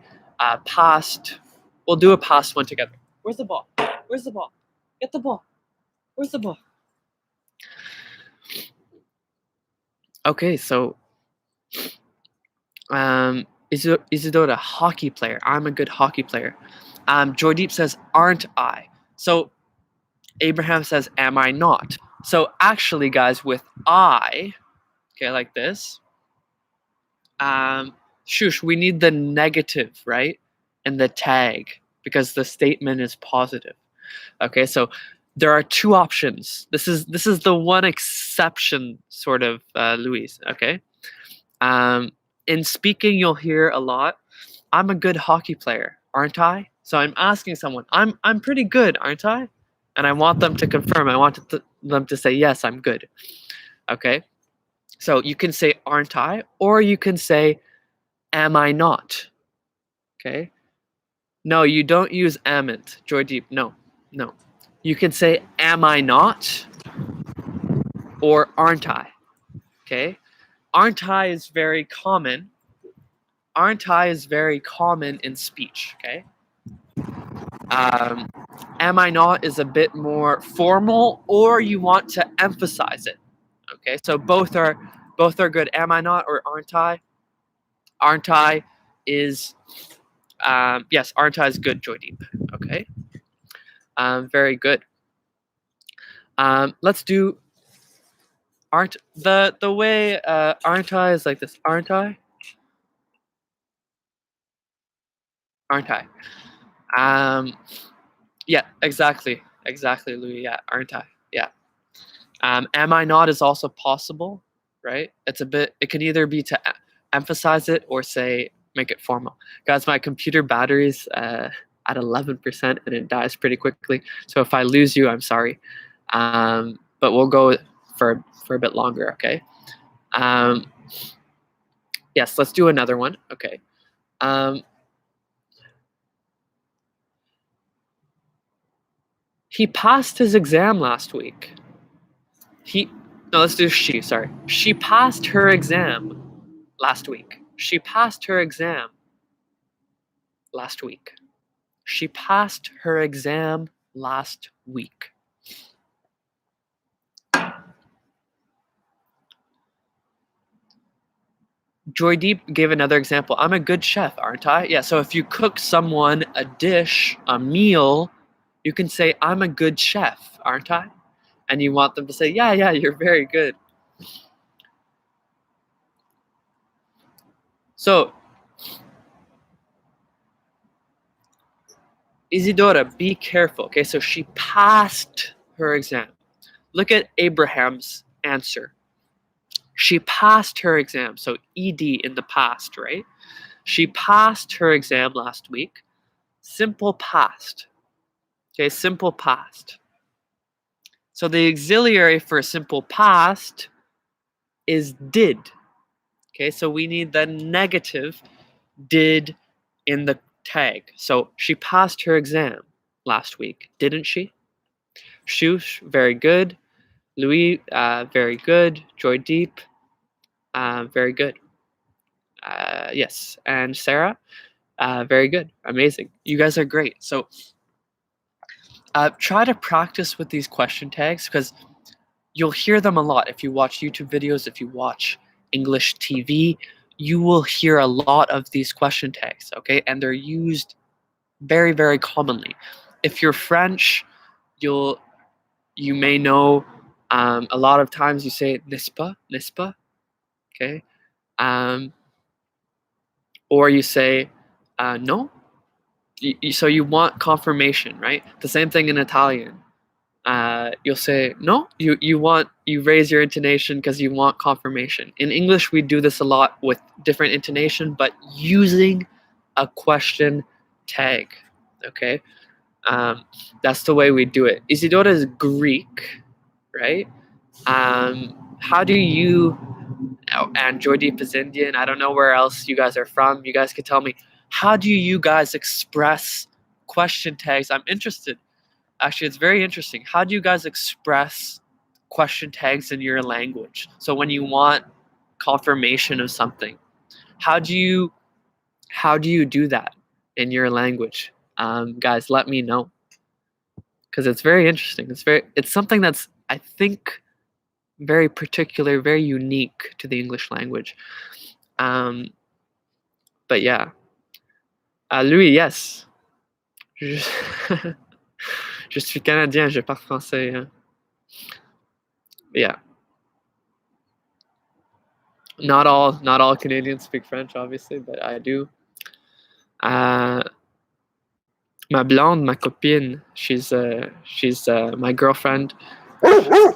Past, we'll do a past one together. Where's the ball? Where's the ball? Get the ball. Where's the ball? Okay, so Isidora, hockey player. I'm a good hockey player. Joydeep says, aren't I? So Abraham says, am I not? So actually, guys, with I, okay, like this, shush, we need the negative, right? And the tag, because the statement is positive. Okay, so there are two options. This is the one exception, sort of, Louise. Okay, in speaking, you'll hear a lot. I'm a good hockey player, aren't I? So I'm asking someone, I'm pretty good, aren't I? And I want them to confirm. I want them to say yes, I'm good. Okay, so you can say aren't I, or you can say am I not. Okay. No, you don't use amn't, Joydeep. No, no. You can say am I not or aren't I. Okay. Aren't I is very common. Aren't I is very common in speech. Okay. Am I not is a bit more formal, or you want to emphasize it. Okay. So both are good. Am I not or aren't I? Aren't I is yes. Aren't I is good, Joydeep. Okay. Very good. Let's do aren't the way aren't I is like this. Aren't I? Aren't I? Yeah, exactly, Louis. Yeah, aren't I? Yeah. Am I not is also possible, right? It's a bit. It can either be to emphasize it or say make it formal. Guys, my computer battery's at 11% and it dies pretty quickly. So if I lose you, I'm sorry. But we'll go for a bit longer, okay? Yes, let's do another one. Okay. He passed his exam last week. No, let's do she, sorry. She passed her exam last week. She passed her exam last week. She passed her exam last week. Joydeep gave another example. I'm a good chef, aren't I? Yeah, so if you cook someone a dish, a meal, you can say, I'm a good chef, aren't I? And you want them to say, yeah, you're very good. So, Isidora, be careful. Okay, so she passed her exam. Look at Abraham's answer. She passed her exam. So ed in the past, right? She passed her exam last week. Simple past. Okay, simple past. So the auxiliary for simple past is did. Okay, so we need the negative did in the tag. So she passed her exam last week, didn't she? Shush, very good. Louis, very good. Joydeep, very good. Yes, and Sarah, very good. Amazing. You guys are great. So try to practice with these question tags because you'll hear them a lot. If you watch YouTube videos, if you watch English TV, you will hear a lot of these question tags, okay? And they're used very, very commonly. If you're French, you'll you may know a lot of times you say n'est-ce pas, okay? Or you say no. So you want confirmation, right? The same thing in Italian. You'll say no. You raise your intonation because you want confirmation. In English, we do this a lot with different intonation, but using a question tag. Okay, that's the way we do it. Isidora is Greek, right? How do you? Oh, and Joydeep is Indian. I don't know where else you guys are from. You guys could tell me. How do you guys express question tags? I'm interested. Actually, it's very interesting. How do you guys express question tags in your language? So when you want confirmation of something, how do you do that in your language? Guys, let me know because it's very interesting. It's something that's, I think, very particular, very unique to the English language. But yeah, Louis, yes. Je suis Canadien, je parle français. Hein. Yeah. Not all Canadians speak French, obviously, but I do. Ma blonde, ma copine, she's my girlfriend.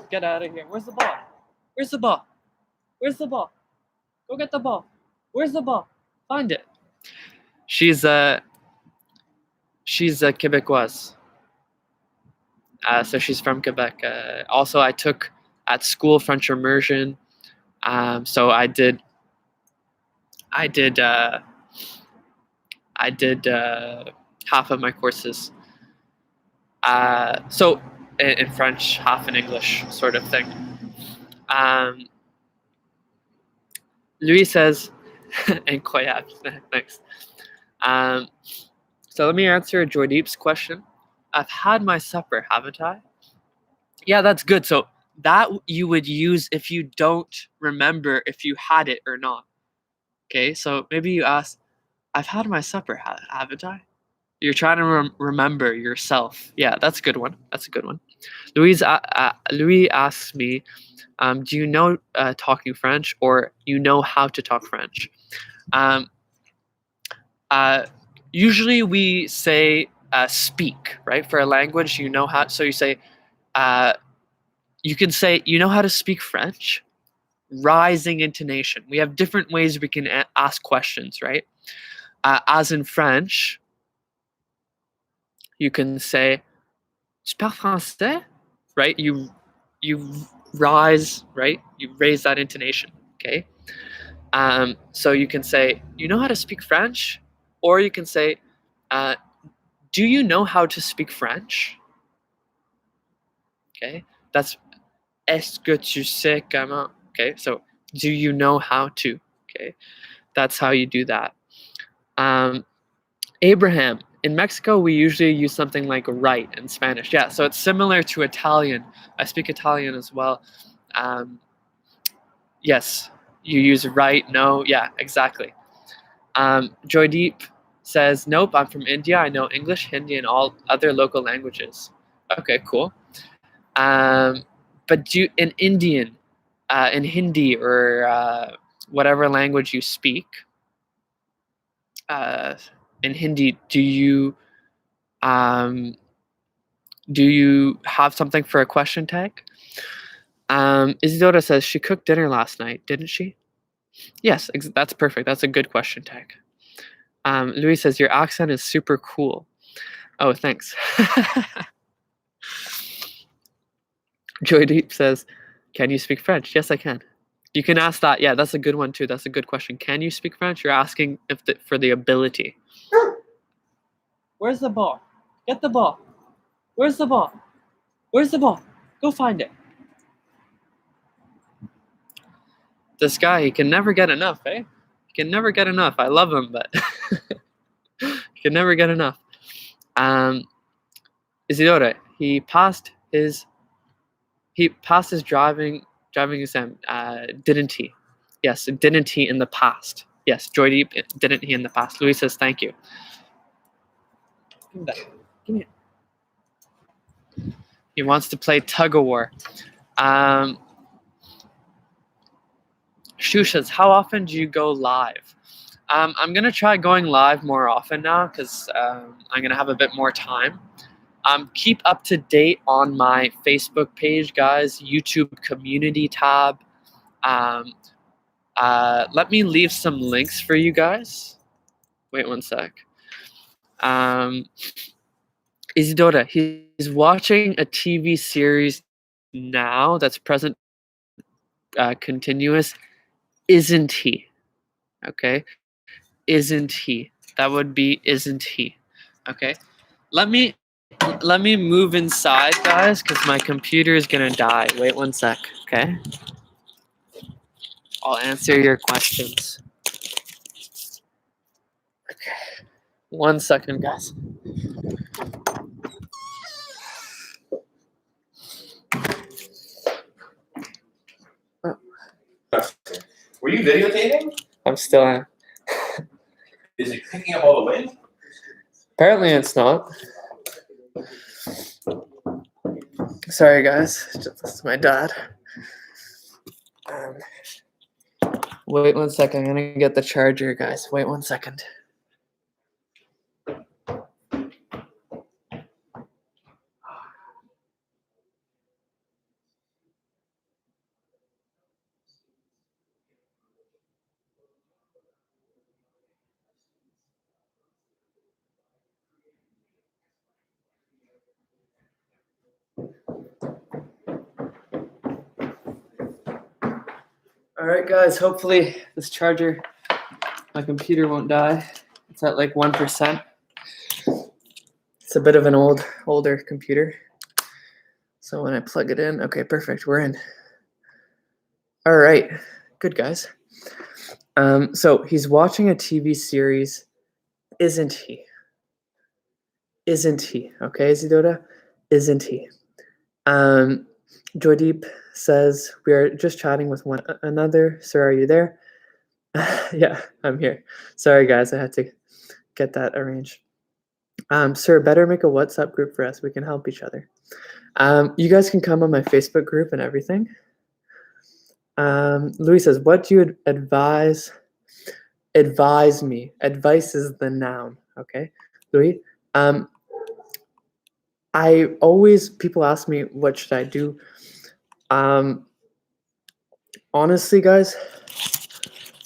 Get out of here! Where's the ball? Where's the ball? Where's the ball? Go get the ball. Where's the ball? Find it. She's a Quebecoise. So she's from Quebec. Also, I took at school French immersion. So I did half of my courses. So in French, half in English, sort of thing. Louis says, incroyable. Thanks. So let me answer Joydeep's question. I've had my supper, haven't I? Yeah, that's good. So that you would use if you don't remember if you had it or not. Okay, so maybe you ask, I've had my supper, haven't I? You're trying to remember yourself. Yeah, that's a good one. That's a good one. Louis asks me, do you know talking French or you know how to talk French? Usually we say speak, right? For a language, you know how. So you say, you can say, you know how to speak French? Rising intonation. We have different ways we can ask questions, right? As in French, you can say, tu parles français? Right? You rise, right? You raise that intonation, okay? So you can say, you know how to speak French? Or you can say, do you know how to speak French? Okay, that's est-ce que tu sais comment? Okay, so do you know how to? Okay, that's how you do that. Abraham, in Mexico, we usually use something like right in Spanish. Yeah, so it's similar to Italian. I speak Italian as well. Yes, you use right, no, yeah, exactly. Joydeep says, nope, I'm from India. I know English, Hindi, and all other local languages. Okay, cool. But in Indian, in Hindi or whatever language you speak, in Hindi, do you have something for a question tag? Isidora says she cooked dinner last night, didn't she? Yes, that's perfect. That's a good question tag. Louis says your accent is super cool. Oh, thanks. Joydeep says, can you speak French? Yes, I can. You can ask that. Yeah, that's a good one too. That's a good question. Can you speak French? You're asking for the ability. Where's the ball? Get the ball. Where's the ball? Where's the ball? Go find it. This guy, he can never get enough, eh? He can never get enough. I love him, but he can never get enough. Isidore, he passed his driving exam, didn't he? Yes, didn't he in the past? Yes, Joydeep, didn't he in the past? Louis says, thank you. Give me that. Give me it. He wants to play tug of war. Shusha's, how often do you go live? I'm gonna try going live more often now because I'm gonna have a bit more time. Keep up to date on my Facebook page, guys. YouTube community tab. Let me leave some links for you guys. Wait one sec. Isidora, he's watching a TV series now that's present continuous, isn't he? Okay, isn't he? That would be isn't he? Okay, let me move inside, guys, because my computer is gonna die. Wait one sec. Okay, I'll answer your questions. Okay, 1 second, guys. Were you videotaping? I'm still on. Is it picking up all the wind? Apparently it's not. Sorry, guys. That's my dad. Wait 1 second. I'm gonna get the charger, guys. Wait 1 second. All right, guys. Hopefully this charger, my computer won't die. It's at like 1%. It's a bit of an older computer. So when I plug it in, okay, perfect. We're in. All right, good guys. So he's watching a TV series, isn't he? Isn't he? Okay, Isidora, isn't he? Joydeep says we are just chatting with one another. Sir, are you there? Yeah, I'm here. Sorry, guys, I had to get that arranged. Sir, better make a WhatsApp group for us. We can help each other. You guys can come on my Facebook group and everything. Louis says, what do you advise? Advise me. Advice is the noun. Okay, Louis. People ask me, what should I do? Honestly, guys,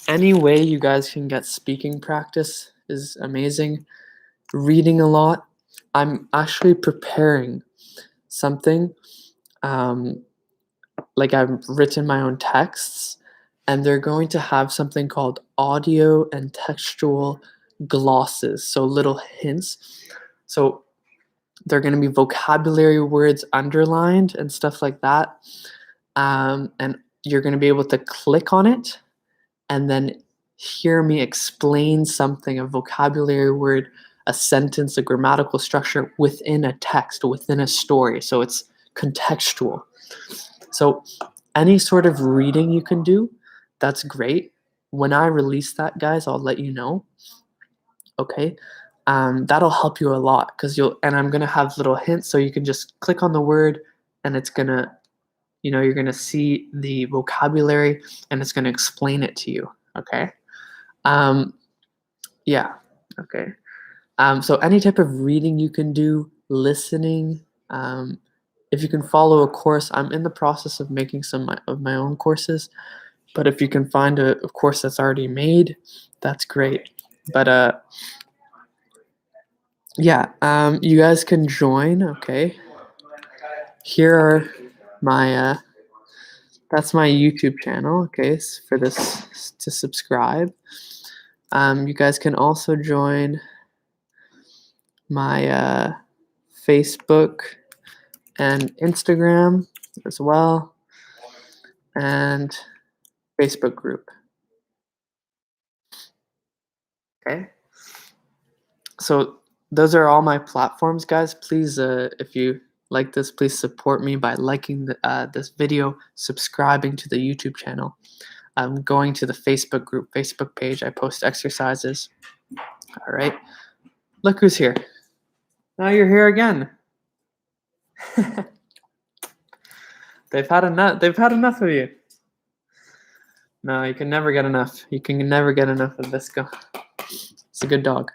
any way you guys can get speaking practice is amazing. Reading a lot. I'm actually preparing something. Like I've written my own texts, and they're going to have something called audio and textual glosses, so little hints. So they're going to be vocabulary words underlined and stuff like that. And you're going to be able to click on it and then hear me explain something, a vocabulary word, a sentence, a grammatical structure within a text, within a story. So it's contextual. So any sort of reading you can do, that's great. When I release that, guys, I'll let you know. Okay. That'll help you a lot because I'm going to have little hints so you can just click on the word and it's going to, you're going to see the vocabulary and it's going to explain it to you. Okay. Yeah. Okay. So any type of reading you can do, listening, if you can follow a course, I'm in the process of making some of my own courses, but if you can find a course that's already made, that's great. But yeah, you guys can join. Okay, here are my that's my YouTube channel. Okay, for this to subscribe. You guys can also join my Facebook and Instagram as well, and Facebook group. Okay, so those are all my platforms, guys. Please, if you like this, please support me by liking this video, subscribing to the YouTube channel, going to the Facebook group, Facebook page. I post exercises. All right, look who's here. Now you're here again. They've had enough. They've had enough of you. No, you can never get enough. You can never get enough of Visco. It's a good dog.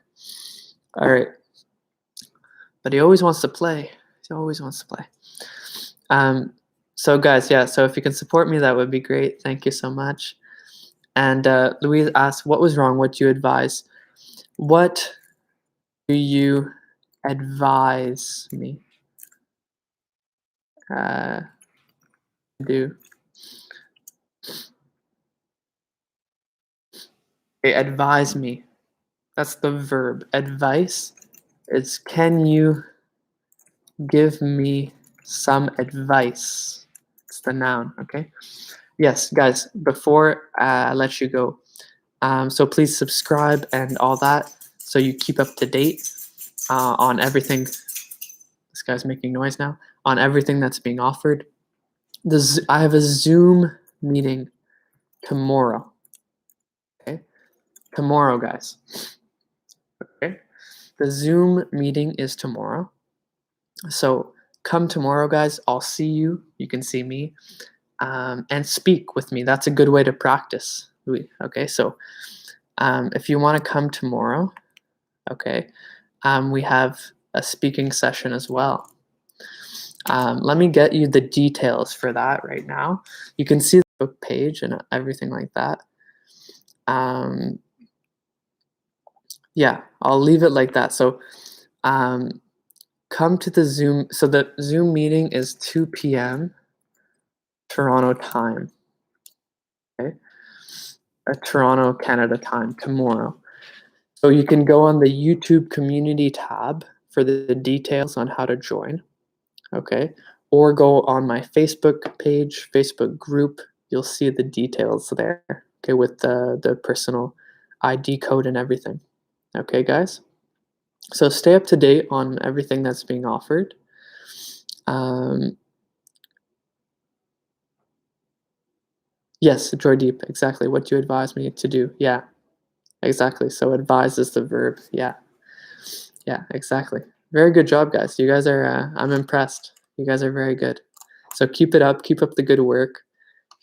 All right. But he always wants to play. He always wants to play. So guys, yeah, so if you can support me, that would be great. Thank you so much. And Louise asked, what was wrong? What do you advise? What do you advise me do? Okay, advise me. That's the verb. Advice is, can you give me some advice? It's the noun, okay? Yes, guys, before I let you go, so please subscribe and all that so you keep up to date on everything. This guy's making noise now. On everything that's being offered. I have a Zoom meeting tomorrow. Okay? Tomorrow, guys. Okay? The Zoom meeting is tomorrow. So come tomorrow, guys. I'll see you. You can see me. And speak with me. That's a good way to practice. Okay, so if you want to come tomorrow, okay, we have a speaking session as well. Let me get you the details for that right now. You can see the book page and everything like that. Yeah, I'll leave it like that. So come to the Zoom. So the Zoom meeting is 2 p.m. Toronto time. Okay, Toronto, Canada time tomorrow. So you can go on the YouTube community tab for the details on how to join. Okay, or go on my Facebook page, Facebook group. You'll see the details there. Okay, with the personal ID code and everything. Okay, guys. So stay up to date on everything that's being offered. Yes, Joydeep, exactly. What do you advise me to do? Yeah, exactly. So advise is the verb. Yeah, exactly. Very good job, guys. You guys are, I'm impressed. You guys are very good. So keep it up. Keep up the good work.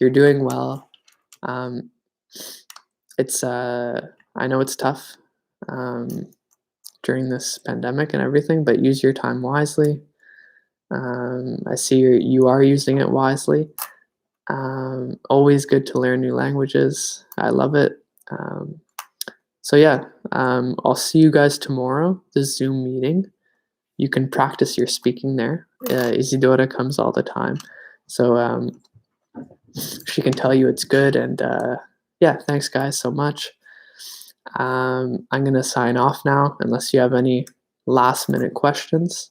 You're doing well. It's, I know it's tough during this pandemic and everything, but use your time wisely. I see you are using it wisely. Always good to learn new languages. I love it. So yeah, I'll see you guys tomorrow, the Zoom meeting. You can practice your speaking there. Isidora comes all the time. So she can tell you it's good. And yeah, thanks guys so much. I'm going to sign off now unless you have any last minute questions.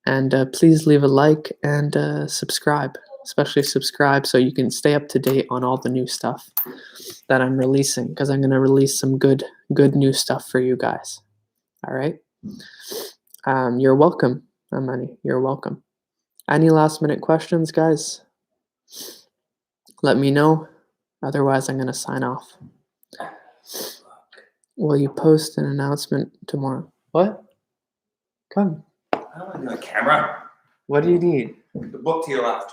And please leave a like and subscribe, especially subscribe so you can stay up to date on all the new stuff that I'm releasing, because I'm going to release some good new stuff for you guys. All right. You're welcome, Amani. You're welcome. Any last minute questions, guys? Let me know. Otherwise, I'm going to sign off. Will you post an announcement tomorrow? What? Come. I don't want to do a camera. What do you need? The book to your left.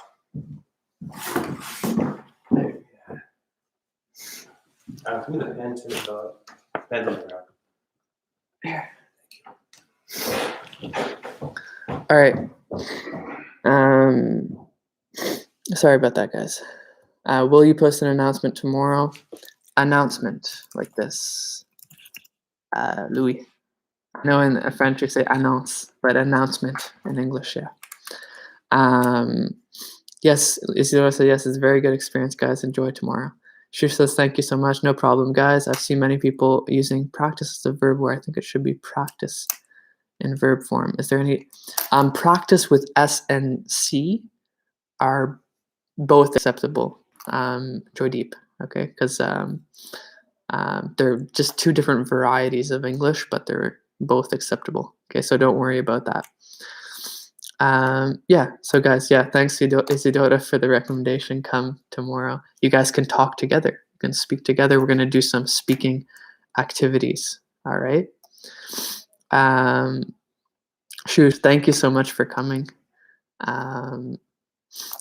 Give me the pen too, dog. Pen's on the ground. Here. All right. Sorry about that, guys. Will you post an announcement tomorrow? Announcement like this. Louis. I know in French you say annonce, but announcement in English, yeah. Yes, Isidora said yes, it's a very good experience, guys. Enjoy tomorrow. She says thank you so much. No problem, guys. I've seen many people using practice as a verb where I think it should be practice in verb form. Is there any practice with S and C are both acceptable, Joydeep, okay? Because they're just two different varieties of English, but they're both acceptable. Okay, so don't worry about that. Yeah, so guys, yeah, thanks Isidora for the recommendation. Come tomorrow. You guys can talk together. You can speak together. We're going to do some speaking activities. All right. Shush, thank you so much for coming.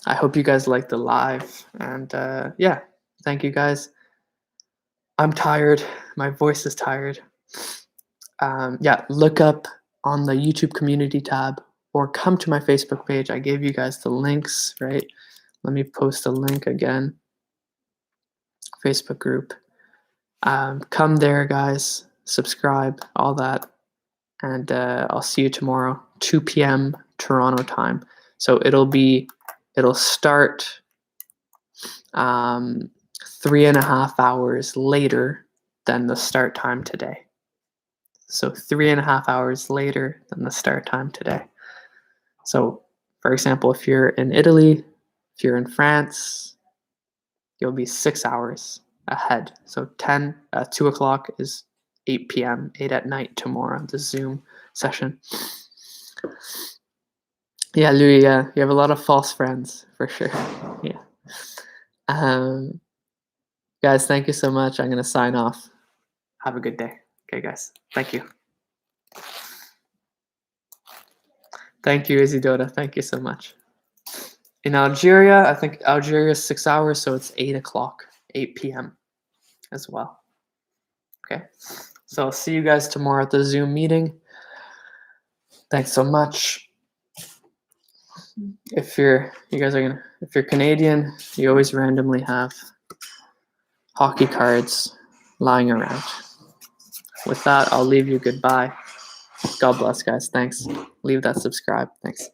I hope you guys liked the live. And yeah, thank you guys. I'm tired. My voice is tired. Yeah, look up on the YouTube community tab or come to my Facebook page. I gave you guys the links, right? Let me post a link again. Facebook group. Come there, guys. Subscribe, all that. And I'll see you tomorrow, 2 p.m. Toronto time. So it'll start 3.5 hours later than the start time today. So 3.5 hours later than the start time today. So, for example, if you're in Italy, if you're in France, you'll be 6 hours ahead. So 2 o'clock is 8 p.m., 8 at night tomorrow, the Zoom session. Yeah, Louis, yeah, you have a lot of false friends, for sure. Yeah. Guys, thank you so much. I'm going to sign off. Have a good day. Okay, guys. Thank you. Thank you, Isidora. Thank you so much. In Algeria, I think Algeria is 6 hours, so it's 8 o'clock, 8 p.m. as well. Okay. So I'll see you guys tomorrow at the Zoom meeting. Thanks so much. If you're Canadian, you always randomly have hockey cards lying around. With that, I'll leave you goodbye. God bless, guys. Thanks. Leave that subscribe. Thanks.